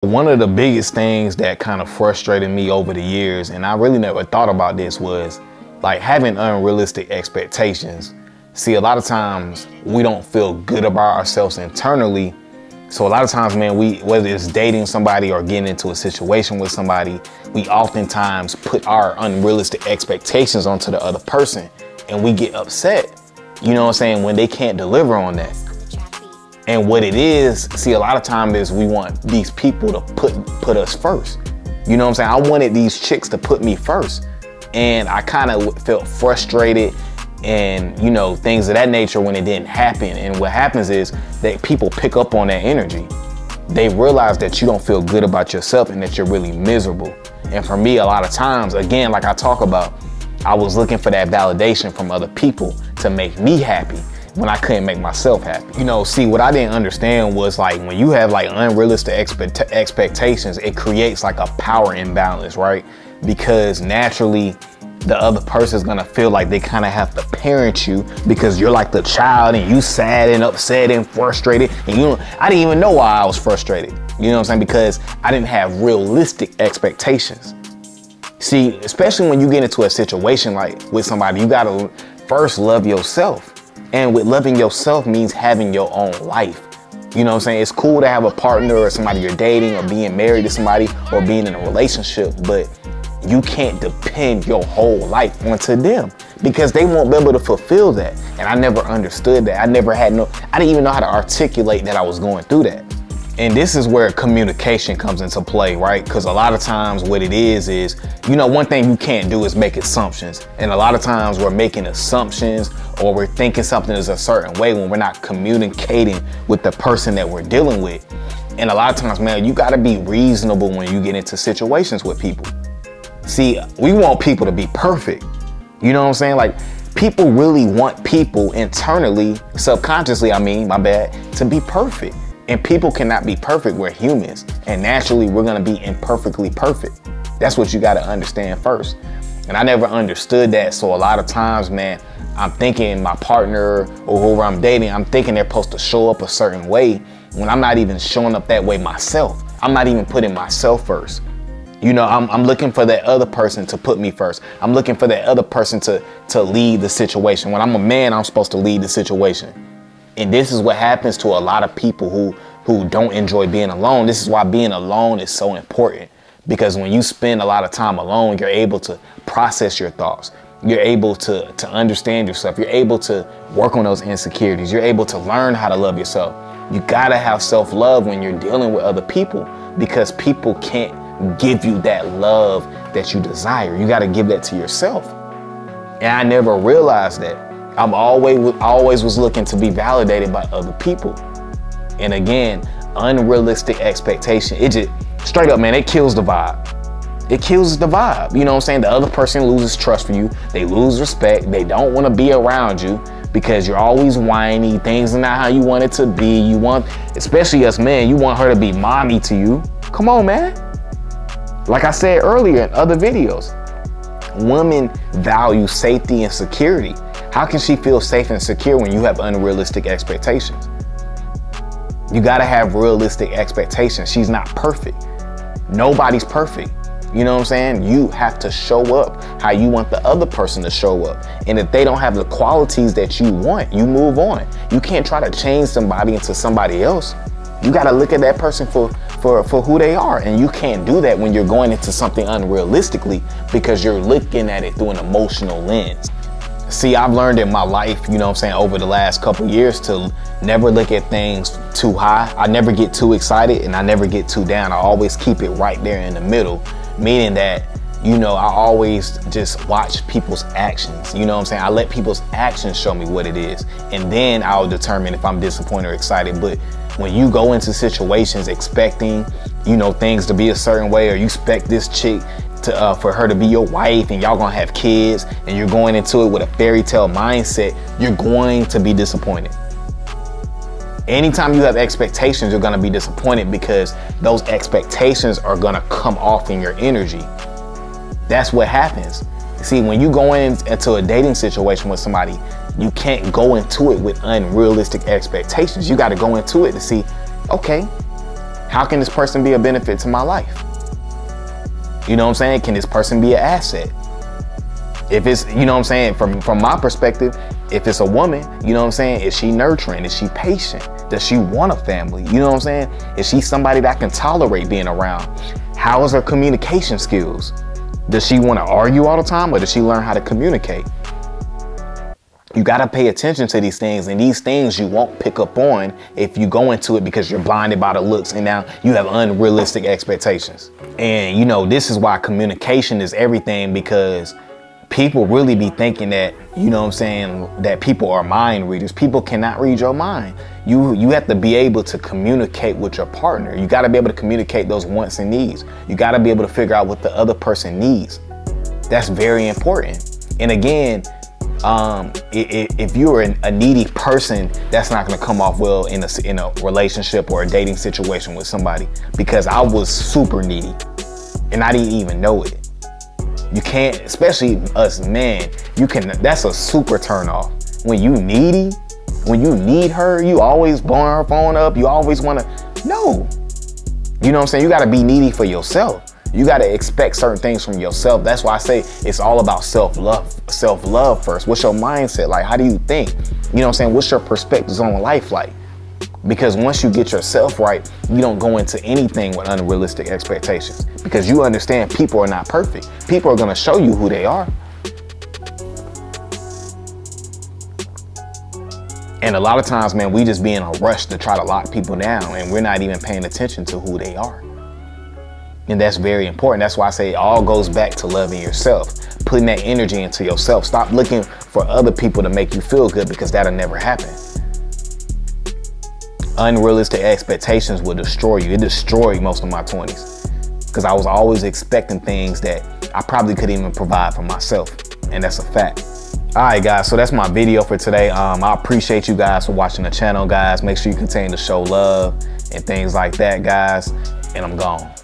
One of the biggest things that kind of frustrated me over the years, and I really never thought about this, was like having unrealistic expectations. See, a lot of times we don't feel good about ourselves internally. So a lot of times, man, whether it's dating somebody or getting into a situation with somebody, we oftentimes put our unrealistic expectations onto the other person and we get upset, you know what I'm saying, when they can't deliver on that. And what it is, see, a lot of times is we want these people to put us first. You know what I'm saying? I wanted these chicks to put me first. And I kind of felt frustrated and, you know, things of that nature when it didn't happen. And what happens is that people pick up on that energy. They realize that you don't feel good about yourself and that you're really miserable. And for me, a lot of times, again, like I talk about, I was looking for that validation from other people to make me happy when I couldn't make myself happy. You know, see, what I didn't understand was like when you have like unrealistic expectations, it creates like a power imbalance, right? Because naturally the other person's gonna feel like they kind of have to parent you because you're like the child and you sad and upset and frustrated. And I didn't even know why I was frustrated. You know what I'm saying? Because I didn't have realistic expectations. See, especially when you get into a situation like with somebody, you gotta first love yourself. And with loving yourself means having your own life. You know what I'm saying? It's cool to have a partner or somebody you're dating or being married to somebody or being in a relationship, but you can't depend your whole life onto them because they won't be able to fulfill that. And I never understood that. I didn't even know how to articulate that I was going through that. And this is where communication comes into play, right? Because a lot of times what it is, you know, one thing you can't do is make assumptions. And a lot of times we're making assumptions or we're thinking something is a certain way when we're not communicating with the person that we're dealing with. And a lot of times, man, you gotta be reasonable when you get into situations with people. See, we want people to be perfect. You know what I'm saying? Like, people really want people internally, subconsciously, to be perfect. And people cannot be perfect. We're humans. And naturally, we're gonna be imperfectly perfect. That's what you gotta understand first. And I never understood that. So a lot of times, man, I'm thinking my partner or whoever I'm dating, I'm thinking they're supposed to show up a certain way when I'm not even showing up that way myself. I'm not even putting myself first. You know, I'm looking for that other person to put me first. I'm looking for that other person to lead the situation. When I'm a man, I'm supposed to lead the situation. And this is what happens to a lot of people who don't enjoy being alone. This is why being alone is so important. Because when you spend a lot of time alone, you're able to process your thoughts. You're able to understand yourself. You're able to work on those insecurities. You're able to learn how to love yourself. You gotta have self-love when you're dealing with other people because people can't give you that love that you desire. You gotta give that to yourself. And I never realized that. I always was looking to be validated by other people. And again, unrealistic expectation, it just straight up, man, it kills the vibe. It kills the vibe. You know what I'm saying? The other person loses trust for you. They lose respect. They don't want to be around you because you're always whiny. Things are not how you want it to be. You want, especially us men, you want her to be mommy to you. Come on, man. Like I said earlier in other videos, women value safety and security. How can she feel safe and secure when you have unrealistic expectations? You gotta have realistic expectations. She's not perfect. Nobody's perfect. You know what I'm saying? You have to show up how you want the other person to show up. And if they don't have the qualities that you want, you move on. You can't try to change somebody into somebody else. You gotta look at that person for who they are. And you can't do that when you're going into something unrealistically because you're looking at it through an emotional lens. See, I've learned in my life, you know what I'm saying, over the last couple years to never look at things too high. I never get too excited and I never get too down. I always keep it right there in the middle, meaning that, you know, I always just watch people's actions. You know what I'm saying? I let people's actions show me what it is. And then I'll determine if I'm disappointed or excited. But when you go into situations expecting, you know, things to be a certain way, or you expect this chick for her to be your wife and y'all gonna have kids and you're going into it with a fairy tale mindset, you're going to be disappointed. Anytime you have expectations, you're gonna be disappointed because those expectations are gonna come off in your energy. That's what happens. See, when you go into a dating situation with somebody, you can't go into it with unrealistic expectations. You gotta go into it to see, okay, How can this person be a benefit to my life? You know what I'm saying? Can this person be an asset? If it's, you know what I'm saying, from my perspective, if it's a woman, you know what I'm saying, is she nurturing? Is she patient? Does she want a family? You know what I'm saying? Is she somebody that can tolerate being around? How is her communication skills? Does she want to argue all the time, or does she learn how to communicate? You got to pay attention to these things, and these things you won't pick up on if you go into it because you're blinded by the looks and now you have unrealistic expectations. And you know, this is why communication is everything, because people really be thinking that, you know what I'm saying, that people are mind readers. People cannot read your mind. You have to be able to communicate with your partner. You got to be able to communicate those wants and needs. You got to be able to figure out what the other person needs. That's very important. And again, if you're a needy person, that's not going to come off well in a relationship or a dating situation with somebody, because I was super needy and I didn't even know it. You can't, especially us men, that's a super turn off. When you needy, when you need her, you always blowing her phone up. You always want to, no. You know what I'm saying? You got to be needy for yourself. You got to expect certain things from yourself. That's why I say it's all about self-love first. What's your mindset like? How do you think? You know what I'm saying? What's your perspectives on life like? Because once you get yourself right, you don't go into anything with unrealistic expectations, because you understand people are not perfect. People are going to show you who they are. And a lot of times, man, we just be in a rush to try to lock people down, and we're not even paying attention to who they are. And that's very important. That's why I say it all goes back to loving yourself, putting that energy into yourself. Stop looking for other people to make you feel good, because that'll never happen. Unrealistic expectations will destroy you. It destroyed most of my 20s because I was always expecting things that I probably couldn't even provide for myself. And that's a fact. All right, guys, so that's my video for today. I appreciate you guys for watching the channel, guys. Make sure you continue to show love and things like that, guys. And I'm gone.